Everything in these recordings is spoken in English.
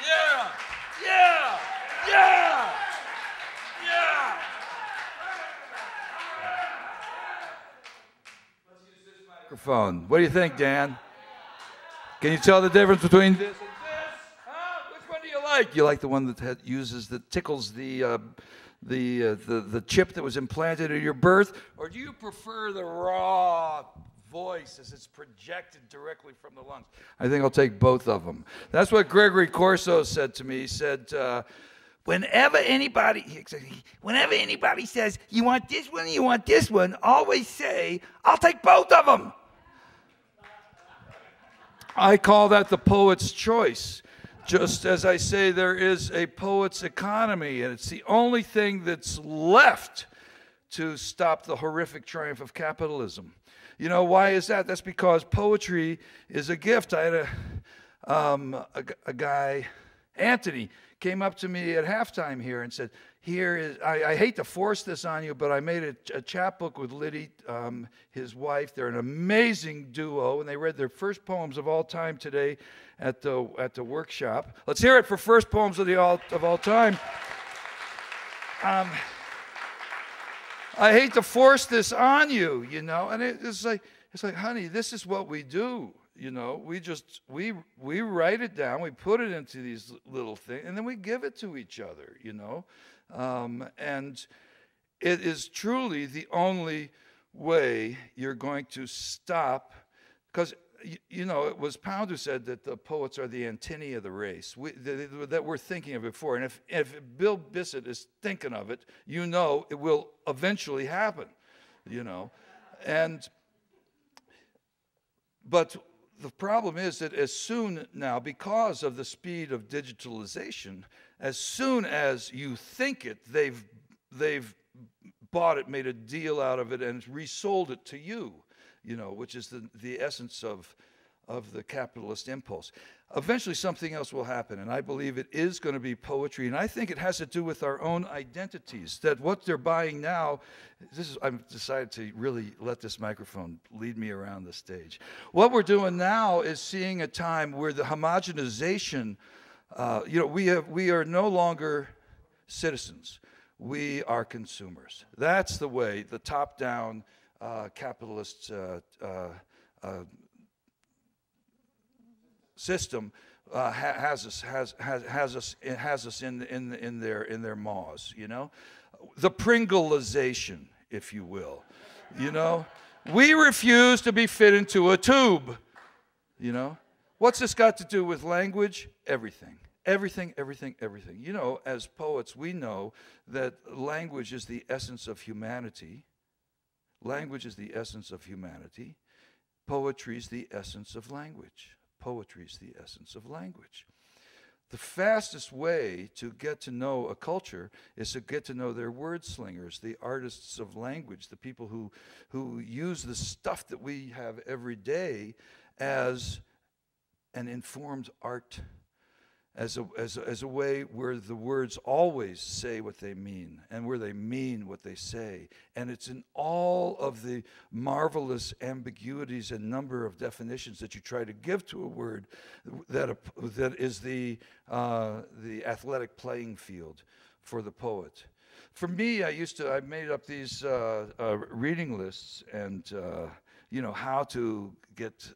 Yeah! Yeah! Yeah! Yeah! Let's use this microphone. What do you think, Dan? Can you tell the difference between this and this? Huh? Which one do you like? You like the one that tickles the chip that was implanted at your birth, or do you prefer the raw voice as it's projected directly from the lungs? I think I'll take both of them. That's what Gregory Corso said to me. He said, whenever anybody says, you want this one, you want this one, always say, I'll take both of them. I call that the poet's choice. Just as I say there is a poet's economy, and it's the only thing that's left to stop the horrific triumph of capitalism. You know, why is that? That's because poetry is a gift. I had a guy, Anthony, came up to me at halftime here and said, I hate to force this on you, but I made a chapbook with Liddy, his wife. They're an amazing duo, and they read their first poems of all time today at the workshop. Let's hear it for first poems of all time. I hate to force this on you, you know, and it's like, honey, this is what we do. You know, we write it down, we put it into these little things, and then we give it to each other, you know. And it is truly the only way you're going to stop, because, you know, it was Pound who said that the poets are the antennae of the race, that we're thinking of it before. And if Bill Bissett is thinking of it, you know it will eventually happen, you know. But the problem is that as soon now, because of the speed of digitalization, as soon as you think it, they've bought it, made a deal out of it, and resold it to you, you know, which is the essence of the capitalist impulse. Eventually something else will happen, and I believe it is going to be poetry, and I think it has to do with our own identities, that what they're buying now, I've decided to really let this microphone lead me around the stage. What we're doing now is seeing a time where the homogenization, you know, we are no longer citizens. We are consumers. That's the way the top-down capitalist system has us in their maws, you know, the Pringleization, if you will, you know. We refuse to be fit into a tube, you know. What's this got to do with language? Everything. Everything, everything, everything. You know, as poets, we know that language is the essence of humanity. Language is the essence of humanity. Poetry is the essence of language. Poetry is the essence of language. The fastest way to get to know a culture is to get to know their word slingers, the artists of language, the people who use the stuff that we have every day as an informed art, as a way where the words always say what they mean and where they mean what they say. And it's in all of the marvelous ambiguities and number of definitions that you try to give to a word that is the athletic playing field for the poet. For me, I made up these reading lists and you know, how to get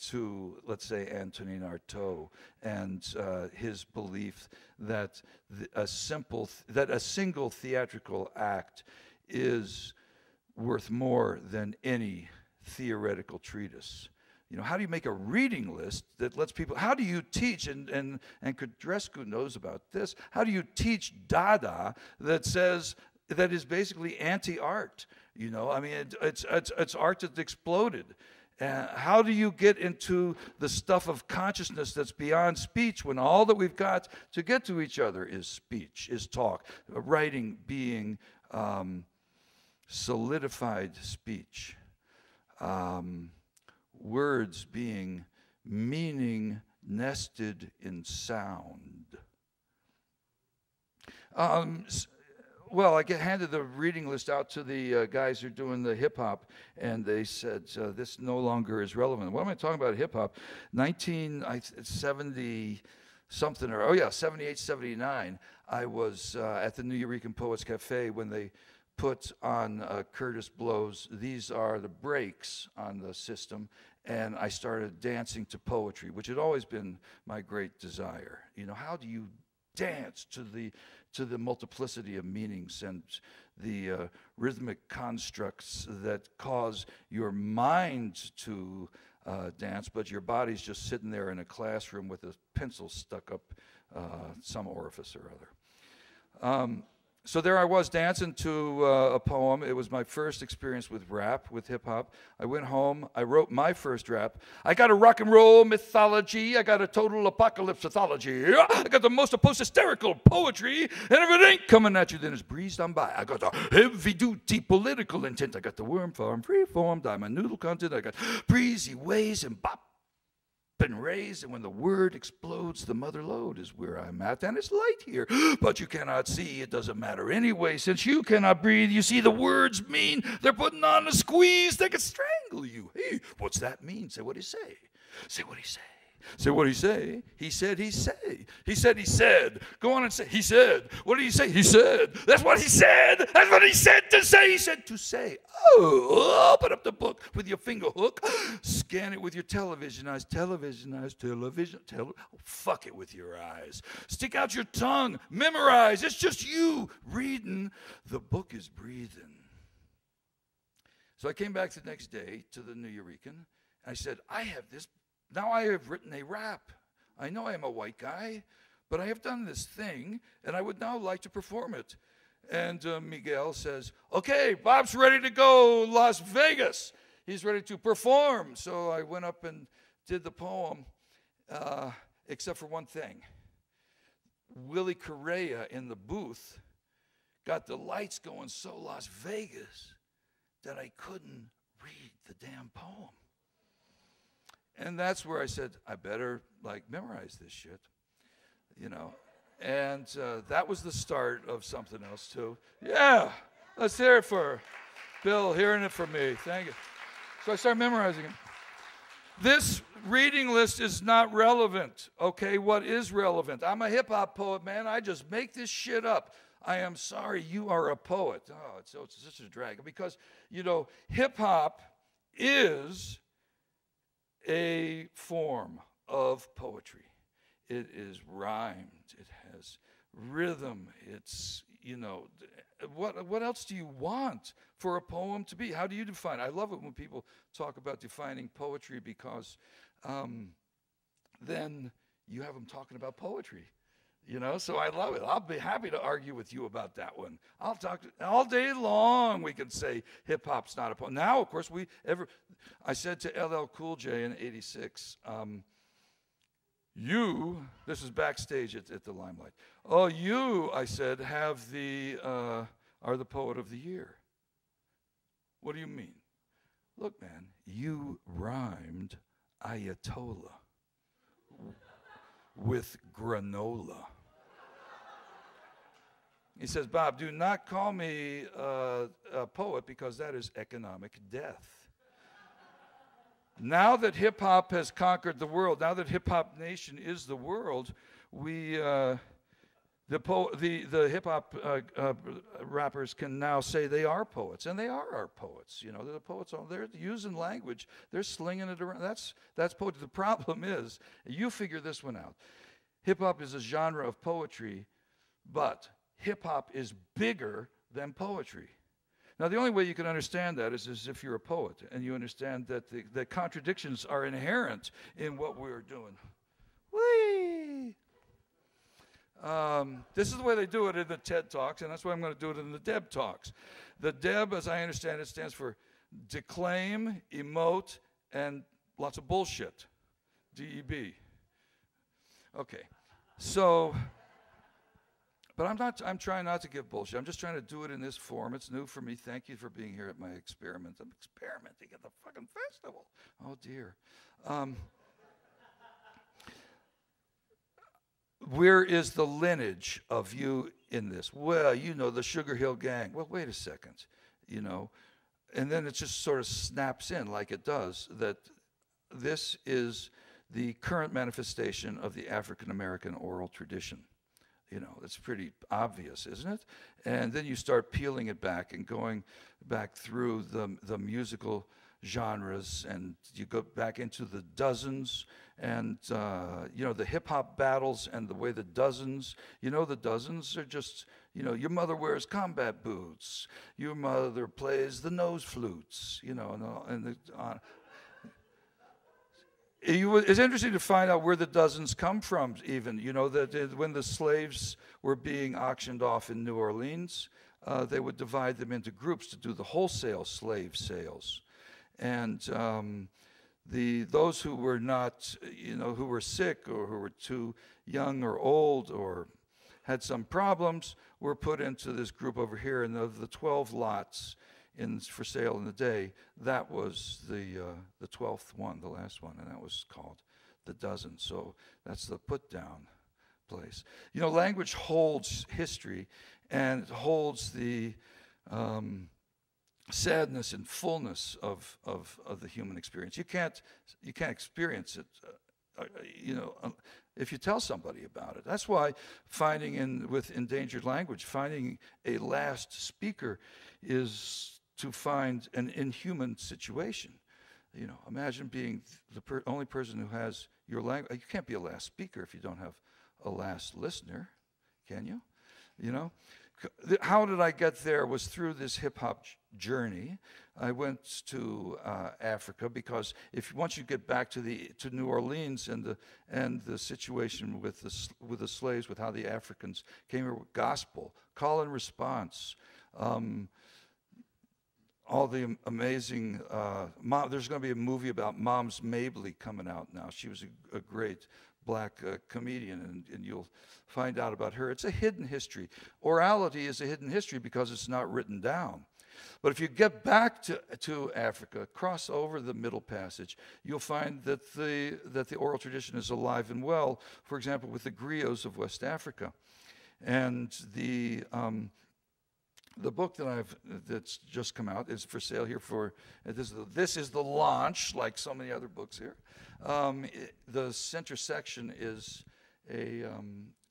to, let's say, Antonin Artaud and his belief that a single theatrical act is worth more than any theoretical treatise. You know, how do you make a reading list that lets people, how do you teach, and Codrescu knows about this, how do you teach Dada that is basically anti-art? You know, I mean, it's art that's exploded. How do you get into the stuff of consciousness that's beyond speech when all that we've got to get to each other is speech, is talk, writing being solidified speech, words being meaning nested in sound. Well, I handed the reading list out to the guys who are doing the hip-hop, and they said, this no longer is relevant. What am I talking about hip-hop? 1970 something, or, oh yeah, 78, 79, I was at the New Eurekan Poets Cafe when they put on Curtis Blow's These Are the Breaks on the system, and I started dancing to poetry, which had always been my great desire. You know, how do you dance to the multiplicity of meanings and the rhythmic constructs that cause your mind to dance, but your body's just sitting there in a classroom with a pencil stuck up some orifice or other. So there I was dancing to a poem. It was my first experience with rap, with hip hop. I went home. I wrote my first rap. I got a rock and roll mythology. I got a total apocalypse mythology. I got the most post-hysterical poetry. And if it ain't coming at you, then it's breezed on by. I got the heavy-duty political intent. I got the worm farm, free-form, diamond noodle content. I got breezy ways and bop and raise, and when the word explodes, the mother lode is where I'm at, and it's light here, but you cannot see. It doesn't matter anyway, since you cannot breathe. You see, the words mean they're putting on a squeeze. They could strangle you. Hey, what's that mean? Say what he say. Say what he say. Say what he say. He said he say. He said he said. Go on and say. He said. What did he say? He said. That's what he said. That's what he said to say. He said to say. Oh, open up the book with your finger hook. Scan it with your television eyes. Television eyes. Television. Fuck it with your eyes. Stick out your tongue. Memorize. It's just you reading. The book is breathing. So I came back the next day to the New Eurekan. And I said, I have this. Now I have written a rap. I know I am a white guy, but I have done this thing, and I would now like to perform it. And Miguel says, okay, Bob's ready to go Las Vegas. He's ready to perform. So I went up and did the poem, except for one thing. Willie Correa in the booth got the lights going so Las Vegas that I couldn't read the damn poem. And that's where I said, I better, memorize this shit, you know. And that was the start of something else, too. Yeah, let's hear it for Bill, hearing it from me. Thank you. So I started memorizing it. This reading list is not relevant, okay? What is relevant? I'm a hip-hop poet, man. I just make this shit up. I am sorry, you are a poet. Oh, it's such a drag. Because, you know, hip-hop is a form of poetry. It is rhymed. It has rhythm. It's, you know, what else do you want for a poem to be? How do you define it? I love it when people talk about defining poetry because then you have them talking about poetry. You know, so I love it. I'll be happy to argue with you about that one. I'll talk all day long. We can say hip hop's not a poem. Now, of course, I said to LL Cool J in '86, this is backstage at the Limelight. Oh, you, I said, are the poet of the year. What do you mean? Look, man, you rhymed Ayatollah with granola. He says, Bob, do not call me a poet because that is economic death. Now that hip-hop has conquered the world, now that hip-hop nation is the world, the hip-hop rappers can now say they are poets, and they are our poets. You know, they're the poets. They're using language. They're slinging it around. That's poetry. The problem is, you figure this one out. Hip-hop is a genre of poetry, but hip-hop is bigger than poetry. Now, the only way you can understand that is if you're a poet, and you understand that the contradictions are inherent in what we're doing. Whee! This is the way they do it in the TED Talks, and that's why I'm going to do it in the DEB Talks. The DEB, as I understand it, stands for declaim, emote, and lots of bullshit. DEB. Okay. So, but I'm trying not to give bullshit. I'm just trying to do it in this form. It's new for me. Thank you for being here at my experiment. I'm experimenting at the fucking festival. Oh, dear. Where is the lineage of you in this? Well, you know, the Sugar Hill Gang. Well, wait a second, you know. And then it just sort of snaps in like it does, that this is the current manifestation of the African American oral tradition. You know, it's pretty obvious, isn't it? And then you start peeling it back and going back through the musical genres, and you go back into the dozens, and you know, the hip hop battles, and the way the dozens, you know, the dozens are just, you know, your mother wears combat boots, your mother plays the nose flutes, you know, it's interesting to find out where the dozens come from, even. You know, that when the slaves were being auctioned off in New Orleans, they would divide them into groups to do the wholesale slave sales. And those who were not, you know, who were sick or who were too young or old or had some problems were put into this group over here. And of the 12 lots for sale in the day, that was the 12th one, the last one, and that was called the dozen. So that's the put down place. You know, language holds history, and it holds the sadness and fullness of the human experience. You can't experience it, you know, if you tell somebody about it. That's why with endangered language, finding a last speaker is to find an inhuman situation. You know, imagine being the only person who has your language. You can't be a last speaker if you don't have a last listener, can you? You know, how did I get there was through this hip hop journey. I went to Africa because once you get back to New Orleans and the situation with the slaves, with how the Africans came here with gospel, call and response. All the amazing, there's going to be a movie about Moms Mabley coming out now. She was a great black comedian, and you'll find out about her. It's a hidden history. Orality is a hidden history because it's not written down. But if you get back to Africa, cross over the Middle Passage, you'll find that the oral tradition is alive and well, for example, with the griots of West Africa. And the book that's just come out is for sale here this is the launch, like so many other books here. The center section is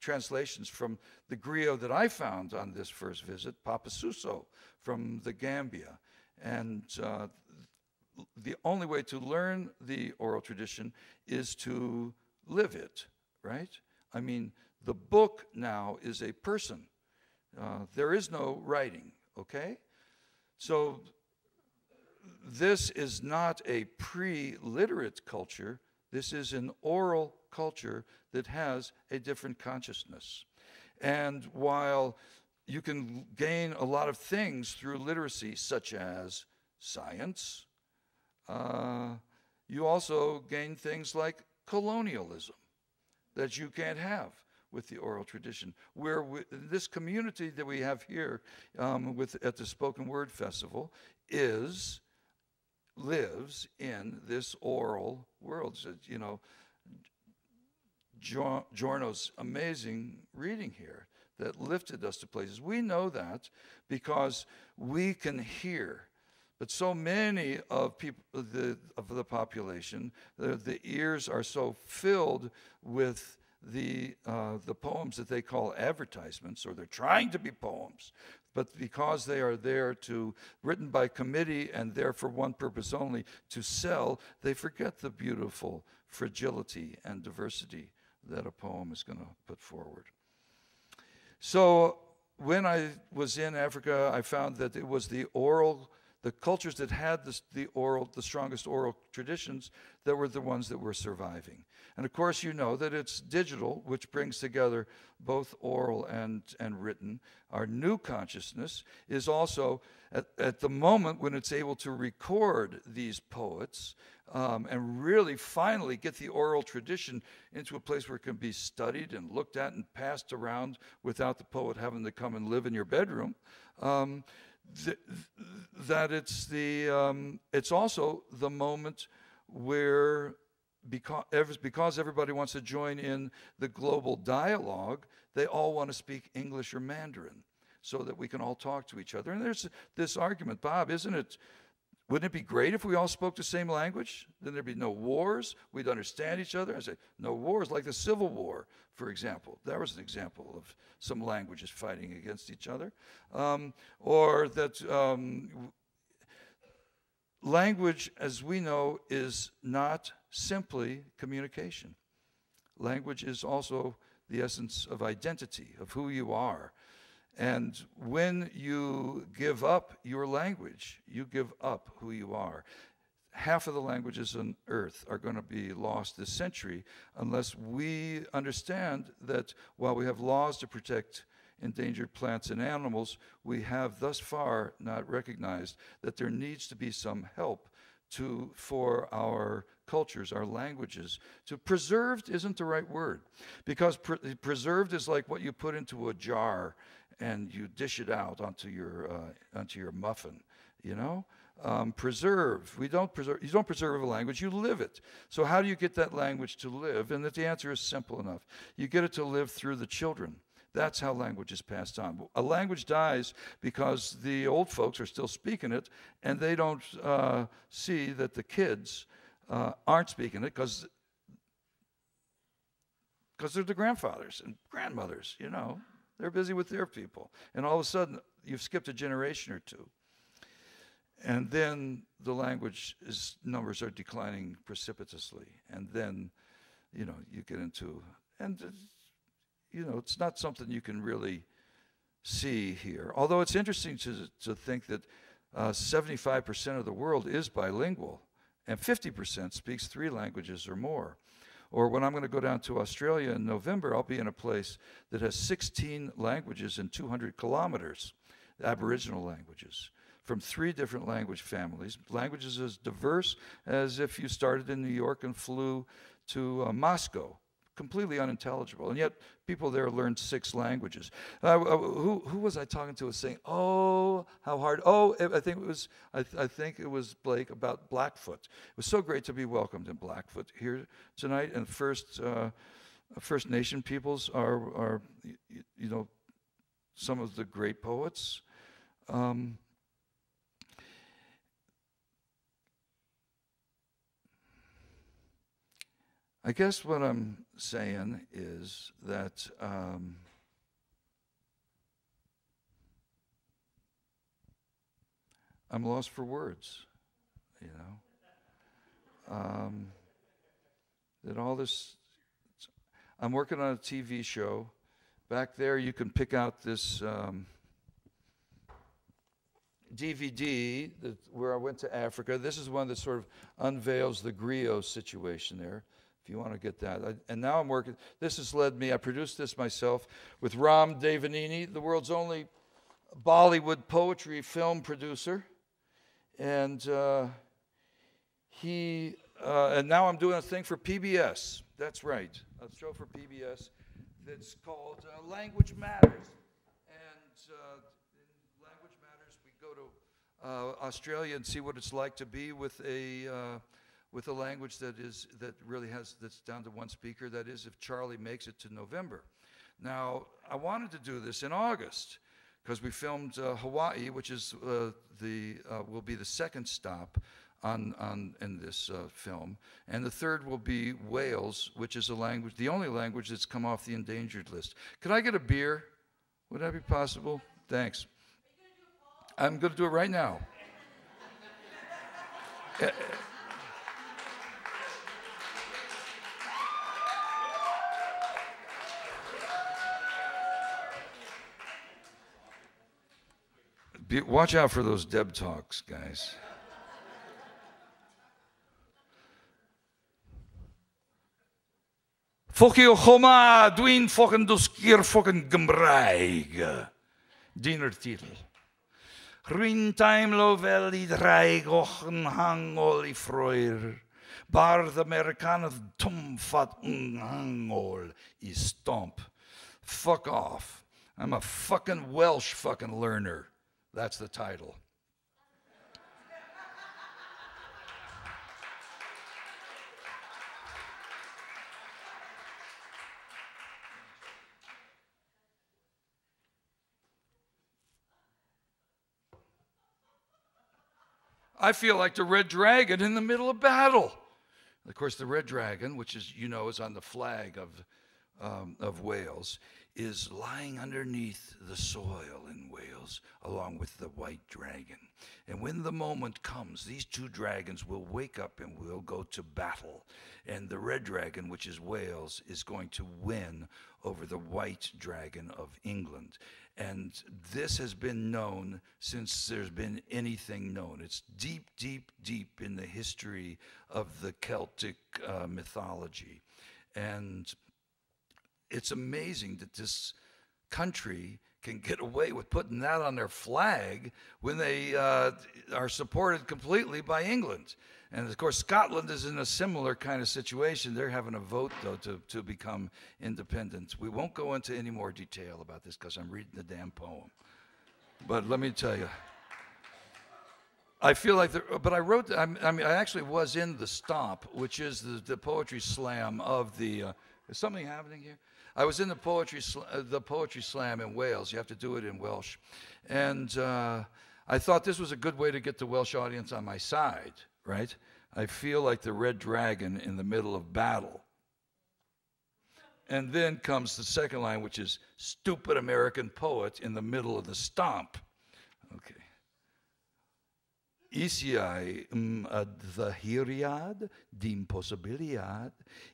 translations from the griot that I found on this first visit, Papa Suso from the Gambia. And the only way to learn the oral tradition is to live it, right? I mean, the book now is a person. There is no writing, okay? So this is not a pre-literate culture. This is an oral culture that has a different consciousness. And while you can gain a lot of things through literacy, such as science, you also gain things like colonialism that you can't have with the oral tradition. Where this community that we have here at the Spoken Word Festival lives in this oral world. So, you know, Giorno's amazing reading here that lifted us to places. We know that because we can hear. But so many of the population, the ears are so filled with the poems that they call advertisements, or they're trying to be poems, but because they are written by committee and there for one purpose only, to sell, they forget the beautiful fragility and diversity that a poem is going to put forward. So when I was in Africa, I found that it was the cultures that had the strongest oral traditions that were the ones that were surviving. And of course, you know that it's digital, which brings together both oral and written. Our new consciousness is also at the moment when it's able to record these poets and really finally get the oral tradition into a place where it can be studied and looked at and passed around without the poet having to come and live in your bedroom. That it's also the moment where, because everybody wants to join in the global dialogue, they all want to speak English or Mandarin so that we can all talk to each other. And there's this argument, Bob, isn't it Wouldn't it be great if we all spoke the same language? Then there'd be no wars. We'd understand each other. I say, no wars, like the Civil War, for example. That was an example of some languages fighting against each other. Or that language, as we know, is not simply communication. Language is also the essence of identity, of who you are. And when you give up your language, you give up who you are. Half of the languages on earth are going to be lost this century unless we understand that while we have laws to protect endangered plants and animals, we have thus far not recognized that there needs to be some help for our cultures, our languages. To preserved isn't the right word, because preserved is like what you put into a jar and you dish it out onto your muffin, you know? Preserve. You don't preserve a language, you live it. So how do you get that language to live? And the answer is simple enough. You get it to live through the children. That's how language is passed on. A language dies because the old folks are still speaking it, and they don't see that the kids aren't speaking it because they're the grandfathers and grandmothers, you know. They're busy with their people. And all of a sudden, you've skipped a generation or two. And then the language numbers are declining precipitously. And then, you know, you get into, and you know, it's not something you can really see here. Although it's interesting to think that 75% of the world is bilingual, and 50% speaks 3 languages or more. Or when I'm going to go down to Australia in November, I'll be in a place that has 16 languages in 200 kilometers, Aboriginal languages, from 3 different language families, languages as diverse as if you started in New York and flew to Moscow. Completely unintelligible, and yet people there learned 6 languages. Who was I talking to? Was saying, "Oh, how hard!" Oh, I think it was Blake about Blackfoot. It was so great to be welcomed in Blackfoot here tonight. And First Nation peoples are you know, some of the great poets. I guess what I'm saying is that I'm lost for words, you know. That all this, I'm working on a TV show. Back there you can pick out this DVD where I went to Africa. This is one that sort of unveils the griot situation there, if you want to get that. And now I'm working, this has led me, I produced this myself with Ram Devanini, the world's only Bollywood poetry film producer. And and now I'm doing a thing for PBS. That's right, a show for PBS that's called Language Matters. And in Language Matters, we go to Australia and see what it's like to be with a language that's down to 1 speaker. That is, if Charlie makes it to November. Now, I wanted to do this in August because we filmed Hawaii, which is will be the 2nd stop in this film, and the 3rd will be Wales, which is the only language that's come off the endangered list. Could I get a beer? Would that be possible? Thanks. I'm going to do it right now. Watch out for those Deb talks, guys. Fokkie Choma, dwi'n fucking dysgu'r fucking Gymraeg. Dyna'r titel. Rwy'n taimlo fel I draig och yn hangol I ffroer. Bardd Americanedd tumfat yn hangol I stomp. Fuck off. I'm a fucking Welsh fucking learner. That's the title. I feel like the red dragon in the middle of battle. Of course, the red dragon, which is, is on the flag of Wales, is lying underneath the soil in Wales, along with the white dragon. And when the moment comes, these two dragons will wake up and will go to battle. And the red dragon, which is Wales, is going to win over the white dragon of England. And this has been known since there's been anything known. It's deep, deep, deep in the history of the Celtic mythology. And it's amazing that this country can get away with putting that on their flag when they are supported completely by England. And of course, Scotland is in a similar kind of situation. They're having a vote, though, to become independent. We won't go into any more detail about this because I'm reading the damn poem. But let me tell you, I feel like, but I wrote, I actually was in the Stomp, which is the poetry slam of the, is something happening here? I was in the poetry slam in Wales. You have to do it in Welsh. And I thought this was a good way to get the Welsh audience on my side, right? I feel like the red dragon in the middle of battle. And then comes the second line, which is stupid American poet in the middle of the Stomp. Okay. Isiai adhahiriad, dim possibiliad,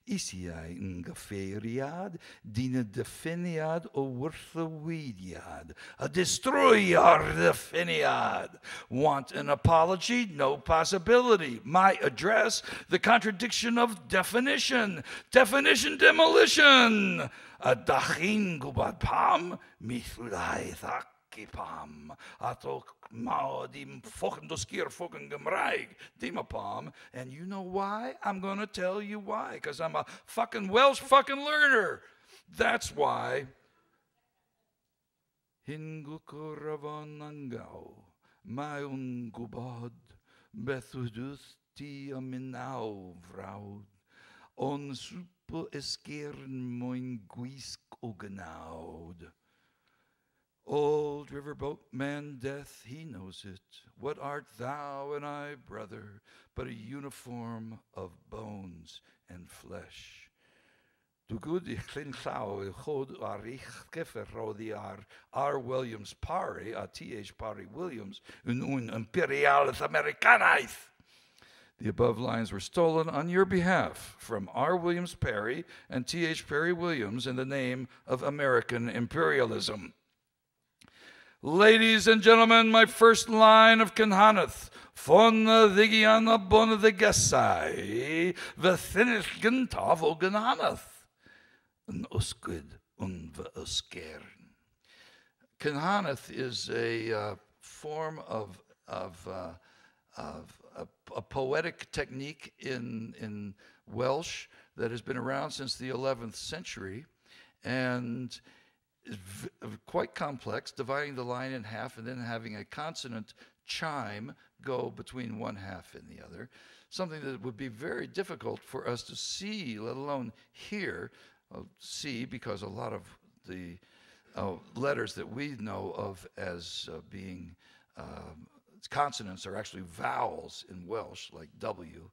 isiai ngaferiad, dina definiad o wurthawidiad, a destroyer definiad. Want an apology? No possibility. My address, the contradiction of definition. Definition demolition. A dachin gubad pam, mithlai thak. Pam, atok maodim fucking doskier fucking gemraig dimapam, and you know why? I'm gonna tell you why, because I'm a fucking Welsh fucking learner. That's why. Hingukuravan angao, maun gubad, bethudus ti aminau vraud, on super eskern moin guisk ogenaud. Old riverboat man, death, he knows it. What art thou and I, brother, but a uniform of bones and flesh? Du good chin clow chod arich kefer rodi R. Williams Parry, T.H. Parry Williams, un imperialis Americanais. The above lines were stolen on your behalf from R. Williams Parry and T.H. Parry Williams in the name of American imperialism. Ladies and gentlemen, my first line of Kenhaneth, von Vigiana bon the Gesai, Vethinischen Tavo Genhaneth, un Uskud un Uskern. Kenhaneth is a form of a poetic technique in Welsh that has been around since the 11th century, and is quite complex, dividing the line in half and then having a consonant chime go between one half and the other, something that would be very difficult for us to see, let alone hear. See, because a lot of the letters that we know of as being consonants are actually vowels in Welsh, like W,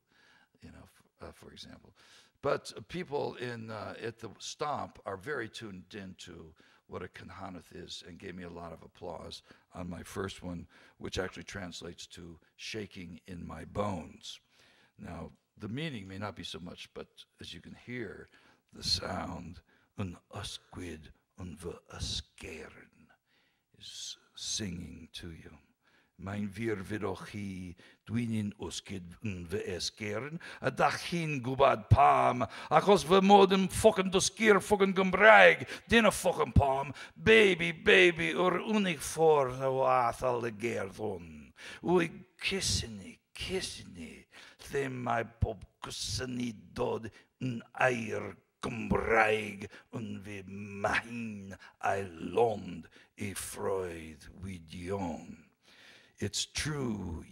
for example. But people at the Stomp are very tuned into what a Kenhaneth is and gave me a lot of applause on my first one, which actually translates to shaking in my bones. Now, the meaning may not be so much, but as you can hear, the sound, un usquid un ve askeren, is singing to you. Mein vir vidochi, dwinin uskid ve eskeren, a dachin gubad palm, akos ve modem fucking doskier fucking gumbrag, dinner fucking palm, baby, ur unig for the wathal the gerdon. Ui kissini, them my bob kussani dod, un air gumbrag, un ve mahin I lond, e freud widion. It's true,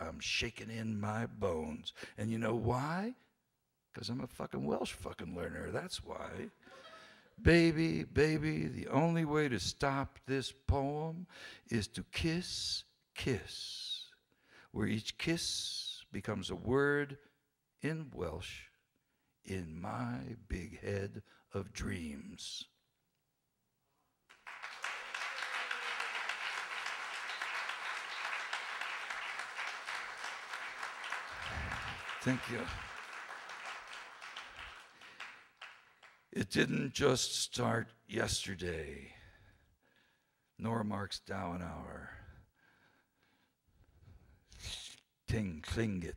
I'm shaking in my bones. And you know why? Because I'm a fucking Welsh fucking learner, that's why. Baby, the only way to stop this poem is to kiss. where each kiss becomes a word in Welsh in my big head of dreams. Thank you. It didn't just start yesterday, nor marks Dowenhour. Ting Klingit.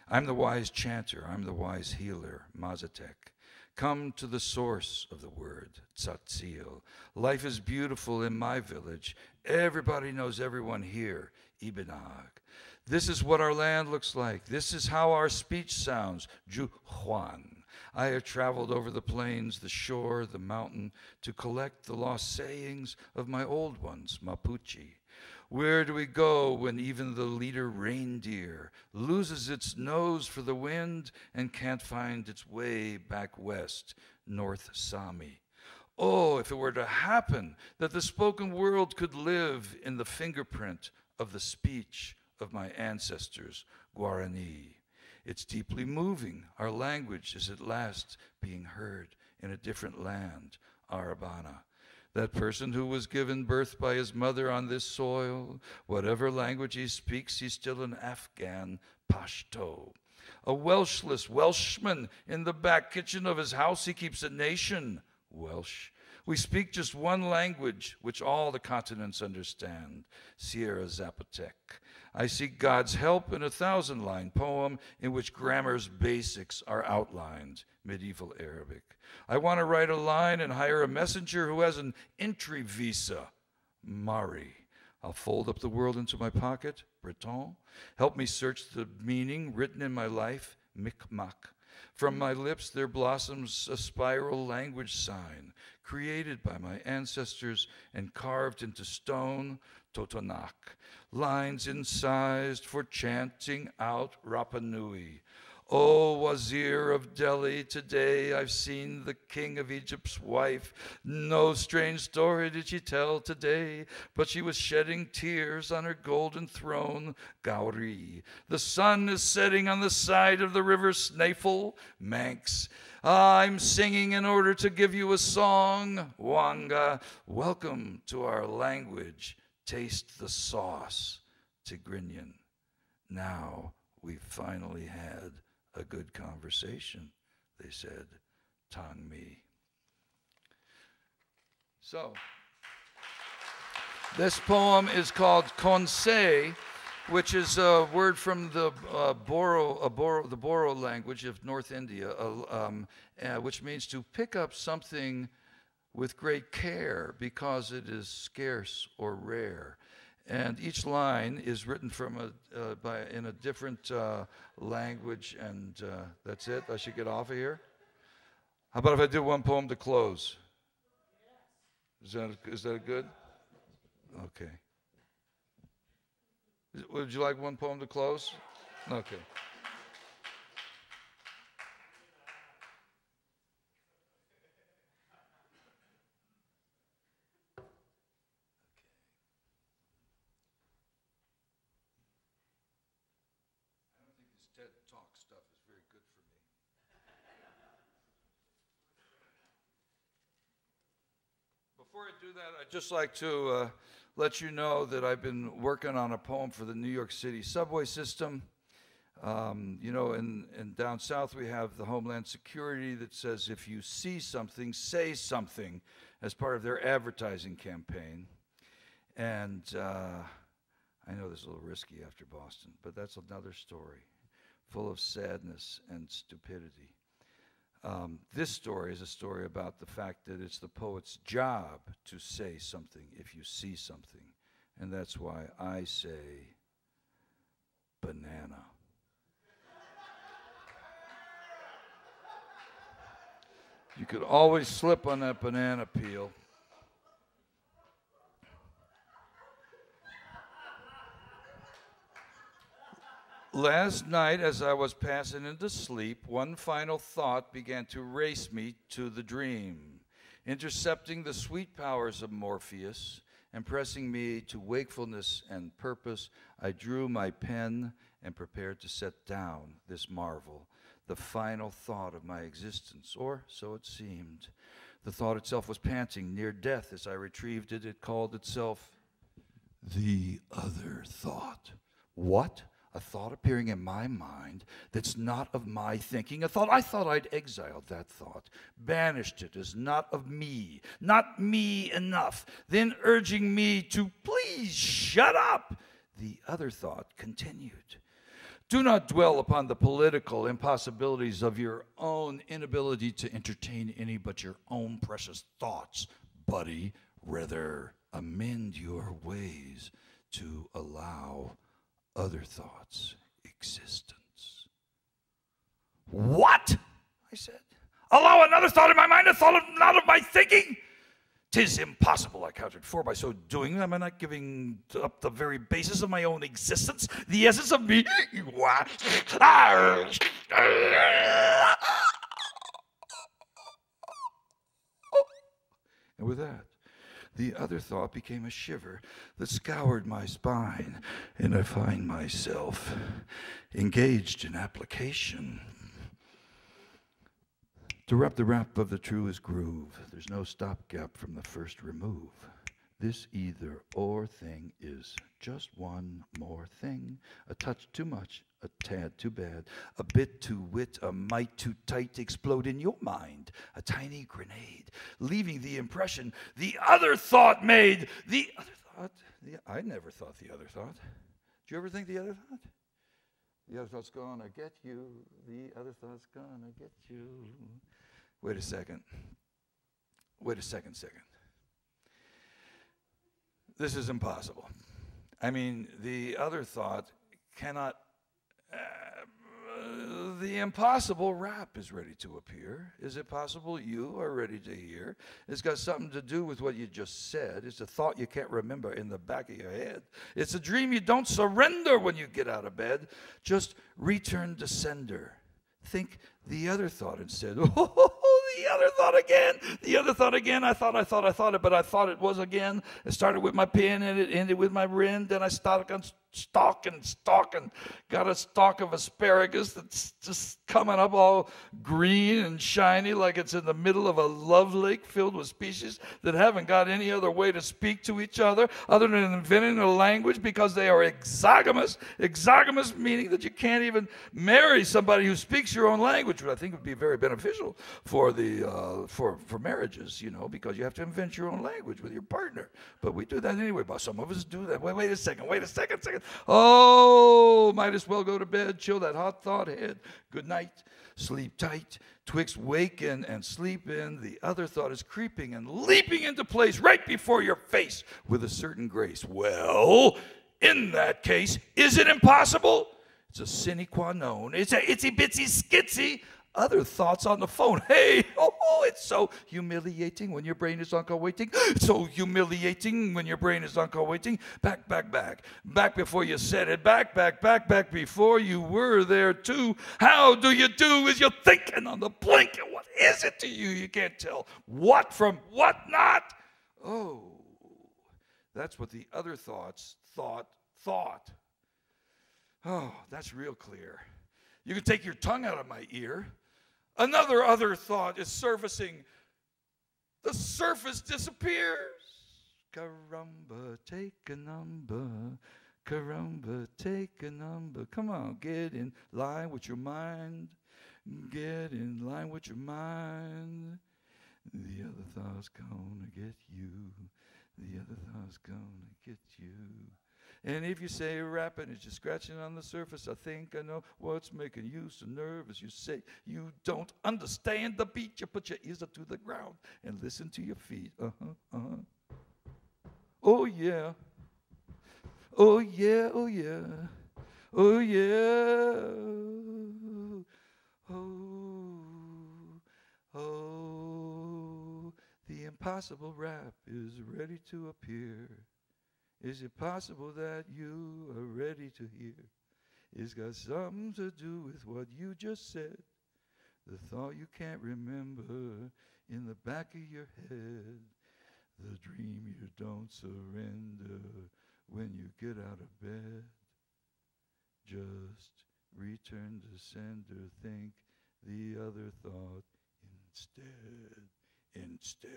I'm the wise chanter, I'm the wise healer, Mazatec. Come to the source of the word, Tzatzil. Life is beautiful in my village. Everybody knows everyone here, Ibenag. This is what our land looks like. This is how our speech sounds, Jujuan. I have traveled over the plains, the shore, the mountain, to collect the lost sayings of my old ones, Mapuche. Where do we go when even the leader reindeer loses its nose for the wind and can't find its way back west, North Sami? Oh, if it were to happen that the spoken world could live in the fingerprint of the speech of my ancestors, Guarani. It's deeply moving. Our language is at last being heard in a different land, Arabana. That person who was given birth by his mother on this soil, whatever language he speaks, he's still an Afghan Pashto. A Welshless Welshman in the back kitchen of his house, he keeps a nation, Welsh. We speak just one language, which all the continents understand, Sierra Zapotec. I seek God's help in a 1,000-line poem in which grammar's basics are outlined, medieval Arabic. I want to write a line and hire a messenger who has an entry visa, Mari. I'll fold up the world into my pocket, Breton. Help me search the meaning written in my life, Micmac. From my lips there blossoms a spiral language sign, created by my ancestors and carved into stone, Totonac. Lines incised for chanting out Rapa Nui. O Wazir of Delhi, today I've seen the king of Egypt's wife. No strange story did she tell today, but she was shedding tears on her golden throne, Gauri. The sun is setting on the side of the river Snaefell, Manx. I'm singing in order to give you a song, Wanga. Welcome to our language. Taste the sauce, Tigrinya. Now we've finally had a good conversation, they said, Tang Mi. So, this poem is called Konsei, which is a word from the Boro language of North India, which means to pick up something with great care because it is scarce or rare. And each line is written from in a different language, and that's it. I should get off of here. How about if I do one poem to close? Is that good? Okay. Would you like one poem to close? Okay. TED Talk stuff is very good for me. Before I do that, I'd just like to let you know that I've been working on a poem for the New York City subway system. You know, in down south we have the Homeland Security that says if you see something, say something, as part of their advertising campaign. And I know this is a little risky after Boston, but that's another story, full of sadness and stupidity. This story is a story about the fact that it's the poet's job to say something if you see something. And that's why I say banana. You could always slip on that banana peel. Last night, as I was passing into sleep, one final thought began to race me to the dream, intercepting the sweet powers of Morpheus and pressing me to wakefulness and purpose, I drew my pen and prepared to set down this marvel, the final thought of my existence, or so it seemed. The thought itself was panting, near death. As I retrieved it, it called itself the other thought. What? A thought appearing in my mind that's not of my thinking. A thought, I thought I'd exiled that thought, banished it as not of me, not me enough, then urging me to please shut up. The other thought continued. Do not dwell upon the political impossibilities of your own inability to entertain any but your own precious thoughts, buddy. Rather, amend your ways to allow other thoughts existence. What? I said. Allow another thought in my mind, a thought not of my thinking? 'Tis impossible, I countered, for by so doing am I not giving up the very basis of my own existence, the essence of me? And with that, the other thought became a shiver that scoured my spine, and I find myself engaged in application. To wrap the rap of the truest groove, there's no stopgap from the first remove. This either or thing is just one more thing, a touch too much, a tad too bad, a bit too wit, a mite too tight, explode in your mind, a tiny grenade, leaving the impression the other thought made. The other thought? I never thought the other thought. Did you ever think the other thought? The other thought's gonna get you. The other thought's gonna get you. Wait a second. This is impossible. I mean, the other thought cannot. The impossible rap is ready to appear. Is it possible you are ready to hear? It's got something to do with what you just said. It's a thought you can't remember in the back of your head. It's a dream you don't surrender when you get out of bed. Just return to sender. Think the other thought instead. Oh, the other thought again. The other thought again. I thought it, but I thought it was again. It started with my pen and it ended with my ren. Then I started on stalking. Got a stalk of asparagus that's just coming up all green and shiny like it's in the middle of a love lake filled with species that haven't got any other way to speak to each other than inventing a language because they are exogamous. Exogamous meaning that you can't even marry somebody who speaks your own language, which I think would be very beneficial for for marriages, you know, because you have to invent your own language with your partner. But we do that anyway. But some of us do that. Wait a second. Oh, might as well go to bed. Chill that hot thought head. Good night. Sleep tight. Twixt waking and sleeping, the other thought is creeping and leaping into place right before your face with a certain grace. Well, in that case, is it impossible? It's a sine qua non. It's a itsy bitsy skitsy. Other thoughts on the phone. Hey, it's so humiliating when your brain is on call waiting. It's so humiliating when your brain is on call waiting. Back. Back before you said it. Back before you were there too. How do you do as you're thinking on the blink? And what is it to you? You can't tell what from what not. Oh, that's what the other thoughts thought. Oh, that's real clear. You can take your tongue out of my ear. Another other thought is surfacing. The surface disappears. Caramba, take a number. Caramba, take a number. Come on, get in line with your mind. Get in line with your mind. The other thought's gonna get you. The other thought's gonna get you. And if you say rapping, it's just scratching on the surface. I think I know what's making you so nervous. You say you don't understand the beat. You put your ears up to the ground and listen to your feet. Oh, yeah. Oh, yeah, oh, yeah. Oh, yeah. Oh, the impossible rap is ready to appear. Is it possible that you are ready to hear? It's got something to do with what you just said. The thought you can't remember in the back of your head. the dream you don't surrender when you get out of bed. Just return to sender, think the other thought instead.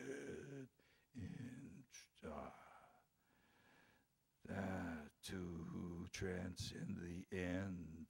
That to trance in the end.